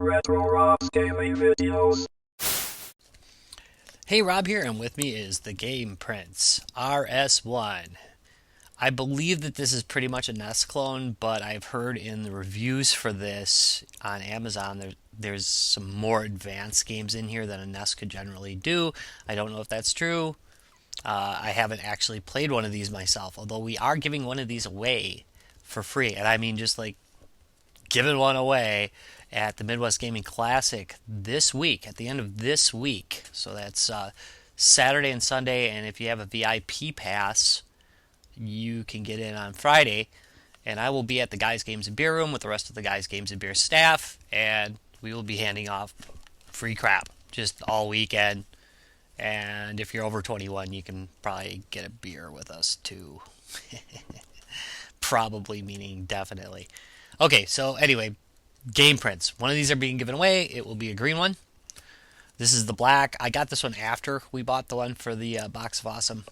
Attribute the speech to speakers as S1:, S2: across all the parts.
S1: Retro Rob's Gaming Videos.
S2: Hey, Rob here, and with me is the Game Prince RS-1. I believe that this is pretty much a NES clone, but I've heard in the reviews for this on Amazon there's some more advanced games in here than a NES could generally do. I don't know if that's true. I haven't actually played one of these myself, although we are giving one of these away for free. And I mean, just like giving one away at the Midwest Gaming Classic this week, at the end of this week. So that's Saturday and Sunday, and if you have a VIP pass, you can get in on Friday. And I will be at the Guys Games and Beer room with the rest of the Guys Games and Beer staff, and we will be handing off free crap just all weekend. And if you're over 21, you can probably get a beer with us too. Probably meaning definitely. Okay, so anyway, Game Prints. One of these are being given away. It will be a green one. This is the black. I got this one after we bought the one for the Box of Awesome,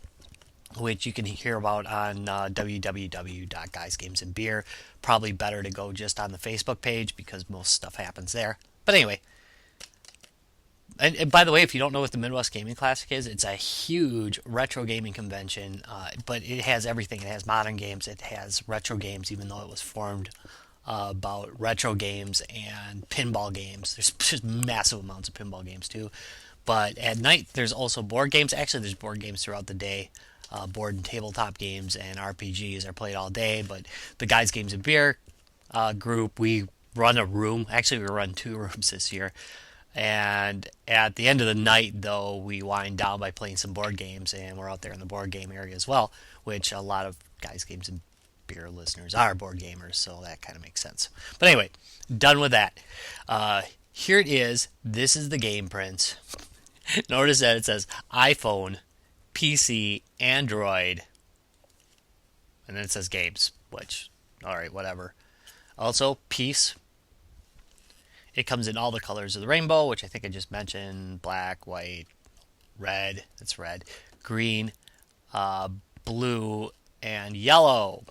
S2: which you can hear about on www.guysgamesandbeer. Probably better to go just on the Facebook page because most stuff happens there. But anyway, and by the way, if you don't know what the Midwest Gaming Classic is, it's a huge retro gaming convention, but it has everything. It has modern games, it has retro games, even though it was formed about retro games and pinball games. There's just massive amounts of pinball games too. But at night, there's also board games. Actually, there's board games throughout the day. Board and tabletop games and RPGs are played all day. But the Guys Games and Beer group, we run a room. Actually, we run two rooms this year. And at the end of the night, though, we wind down by playing some board games, and we're out there in the board game area as well, which a lot of Guys Games and Beer listeners are board gamers, so that kind of makes sense. But anyway, done with that. Here it is. This is the Game Prince. Notice that it says iPhone, PC, Android, and then it says games, which, alright, whatever. Also, peace. It comes in all the colors of the rainbow, which I think I just mentioned. Black, white, red, that's red, green, blue, and yellow.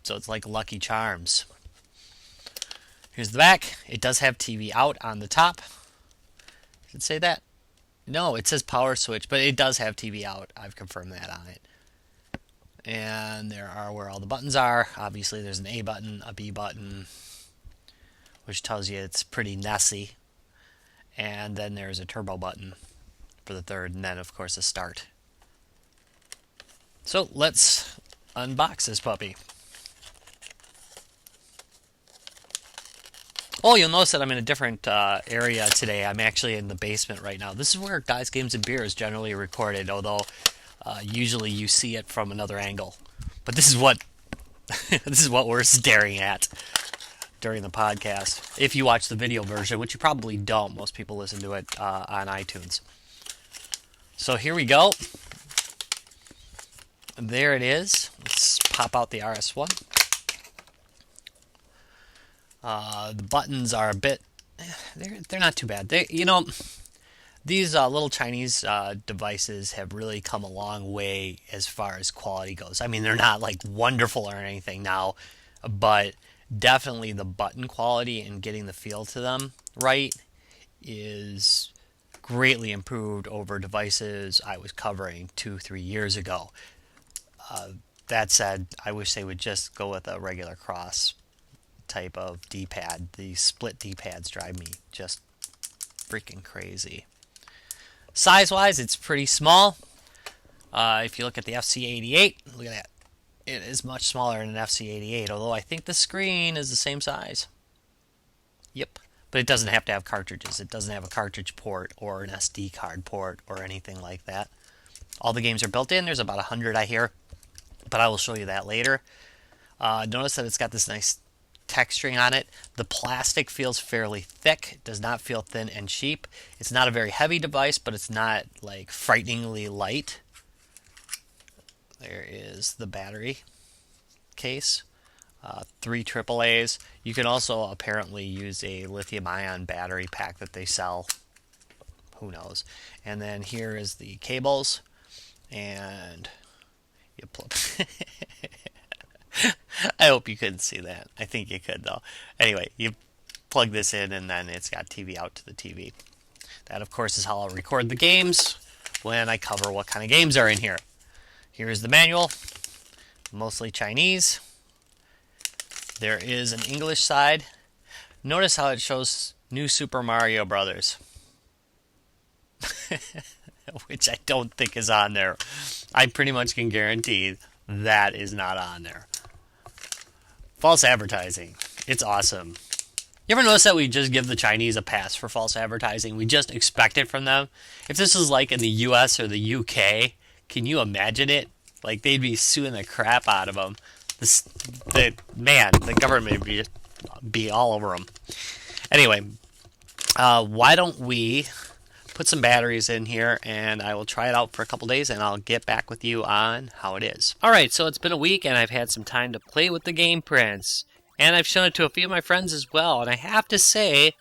S2: So it's like Lucky Charms. Here's the back. It does have TV out on the top. Does it say that? No, it says power switch, but it does have TV out. I've confirmed that on it. And there are where all the buttons are. Obviously, there's an A button, a B button, which tells you it's pretty NESy. And then there's a turbo button for the third, and then, of course, a start. So let's unbox this puppy. Oh, you'll notice that I'm in a different area today. I'm actually in the basement right now. This is where Guys, Games, and Beer is generally recorded, although usually you see it from another angle. But this is what this is what we're staring at during the podcast. If you watch the video version, which you probably don't, most people listen to it on iTunes. So here we go. There it is. Let's pop out the RS-1. The buttons are a bit, they're not too bad. These little Chinese devices have really come a long way as far as quality goes. I mean, they're not like wonderful or anything now, but definitely the button quality and getting the feel to them right is greatly improved over devices I was covering 2-3 years ago. That said, I wish they would just go with a regular cross type of D-pad. The split D-pads drive me just freaking crazy. Size-wise, it's pretty small. If you look at the FC88, look at that. It is much smaller than an FC88, although I think the screen is the same size. Yep. But it doesn't have to have cartridges. It doesn't have a cartridge port or an SD card port or anything like that. All the games are built in. There's about 100, I hear, but I will show you that later. Notice that it's got this nice texturing on it. The plastic feels fairly thick. It does not feel thin and cheap. It's not a very heavy device, but it's not like frighteningly light. There is the battery case. 3 AAAs. You can also apparently use a lithium-ion battery pack that they sell. Who knows? And then here is the cables, and you plug. I hope you couldn't see that. I think you could though. Anyway, you plug this in, and then it's got TV out to the TV. That, of course, is how I'll record the games when I cover what kind of games are in here. Here's the manual, mostly Chinese. There is an English side. Notice how it shows New Super Mario Brothers, which I don't think is on there. I pretty much can guarantee that is not on there. False advertising. It's awesome. You ever notice that we just give the Chinese a pass for false advertising? We just expect it from them. If this was like in the US or the UK, can you imagine it? Like, they'd be suing the crap out of them. The government would be all over them. Anyway, why don't we put some batteries in here, and I will try it out for a couple days, and I'll get back with you on how it is. Alright, so it's been a week, and I've had some time to play with the game prints. And I've shown it to a few of my friends as well, and I have to say,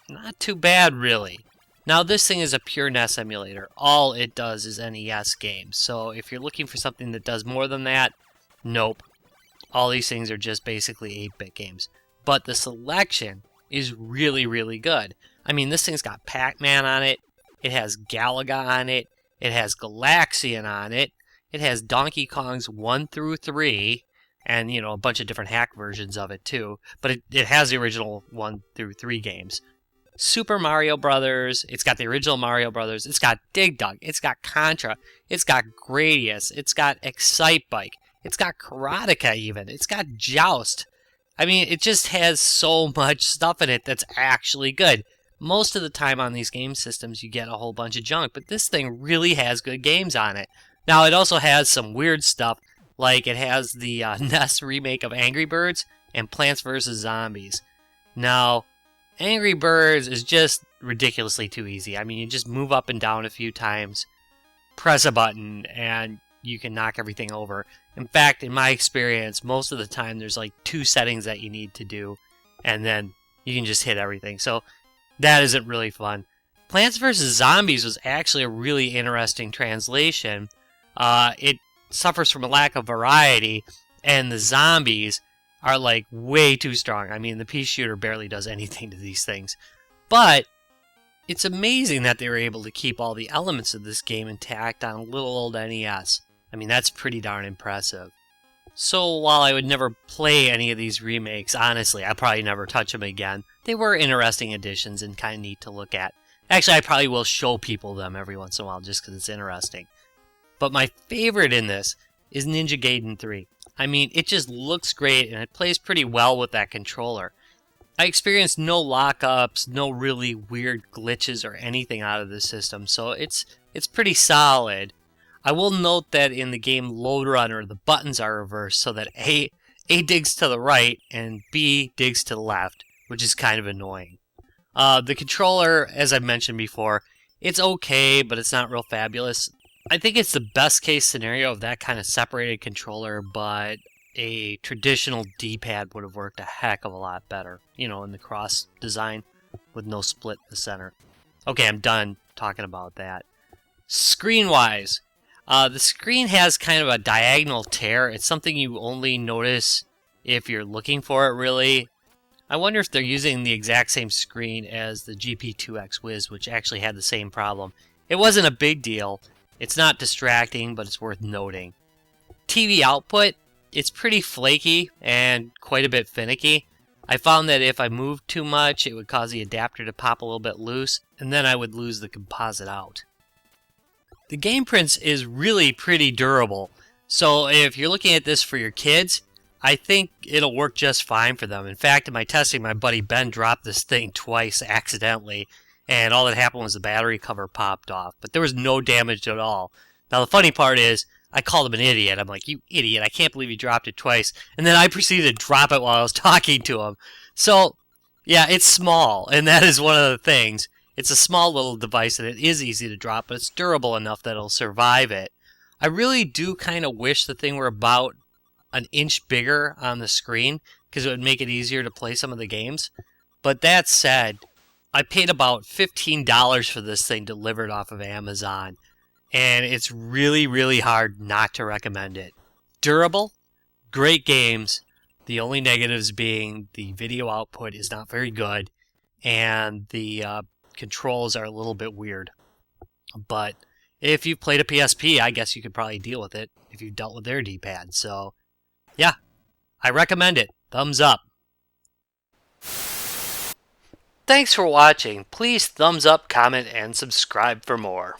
S2: not too bad, really. Now, this thing is a pure NES emulator. All it does is NES games. So if you're looking for something that does more than that, nope. All these things are just basically 8-bit games. But the selection is really, really good. I mean, this thing's got Pac-Man on it. It has Galaga on it. It has Galaxian on it. It has Donkey Kong's 1 through 3. And, you know, a bunch of different hack versions of it, too. But it has the original 1 through 3 games. Super Mario Brothers. It's got the original Mario Brothers. It's got Dig Dug. It's got Contra. It's got Gradius. It's got Excite Bike. It's got Karateka, even. It's got Joust. I mean, it just has so much stuff in it that's actually good. Most of the time on these game systems, you get a whole bunch of junk. But this thing really has good games on it. Now, it also has some weird stuff. Like, it has the NES remake of Angry Birds and Plants vs. Zombies. Now, Angry Birds is just ridiculously too easy. I mean, you just move up and down a few times, press a button, and you can knock everything over. In fact, in my experience, most of the time there's like 2 settings that you need to do, and then you can just hit everything. So, that isn't really fun. Plants vs. Zombies was actually a really interesting translation. It suffers from a lack of variety, and the zombies are like way too strong. I mean, the pea shooter barely does anything to these things. But it's amazing that they were able to keep all the elements of this game intact on a little old NES. I mean, that's pretty darn impressive. So while I would never play any of these remakes, honestly, I'll probably never touch them again. They were interesting additions and kind of neat to look at. Actually, I probably will show people them every once in a while just because it's interesting. But my favorite in this is Ninja Gaiden 3. I mean, it just looks great, and it plays pretty well with that controller. I experienced no lockups, no really weird glitches or anything out of this system, so it's pretty solid. I will note that in the game Load Runner, the buttons are reversed so that A digs to the right and B digs to the left, which is kind of annoying. The controller, as I've mentioned before, it's okay, but it's not real fabulous. I think it's the best case scenario of that kind of separated controller, but a traditional D-pad would have worked a heck of a lot better, you know, in the cross design with no split in the center. Okay, I'm done talking about that. Screen-wise, the screen has kind of a diagonal tear. It's something you only notice if you're looking for it, really. I wonder if they're using the exact same screen as the GP2X Wiz, which actually had the same problem. It wasn't a big deal. It's not distracting, but it's worth noting. TV output, it's pretty flaky and quite a bit finicky. I found that if I moved too much, it would cause the adapter to pop a little bit loose, and then I would lose the composite out. The game prints is really pretty durable, so if you're looking at this for your kids, I think it'll work just fine for them. In fact, in my testing, my buddy Ben dropped this thing twice accidentally, and all that happened was the battery cover popped off. But there was no damage at all. Now, the funny part is, I called him an idiot. I'm like, you idiot, I can't believe you dropped it twice. And then I proceeded to drop it while I was talking to him. So, yeah, it's small, and that is one of the things. It's a small little device, and it is easy to drop, but it's durable enough that it'll survive it. I really do kind of wish the thing were about an inch bigger on the screen, because it would make it easier to play some of the games. But that said, I paid about $15 for this thing delivered off of Amazon, and it's really, really hard not to recommend it. Durable, great games, The only negatives being the video output is not very good, and the controls are a little bit weird. But if you've played a PSP, I guess you could probably deal with it if you've dealt with their D-pad. So, yeah, I recommend it. Thumbs up. Thanks for watching. Please thumbs up, comment, and subscribe for more.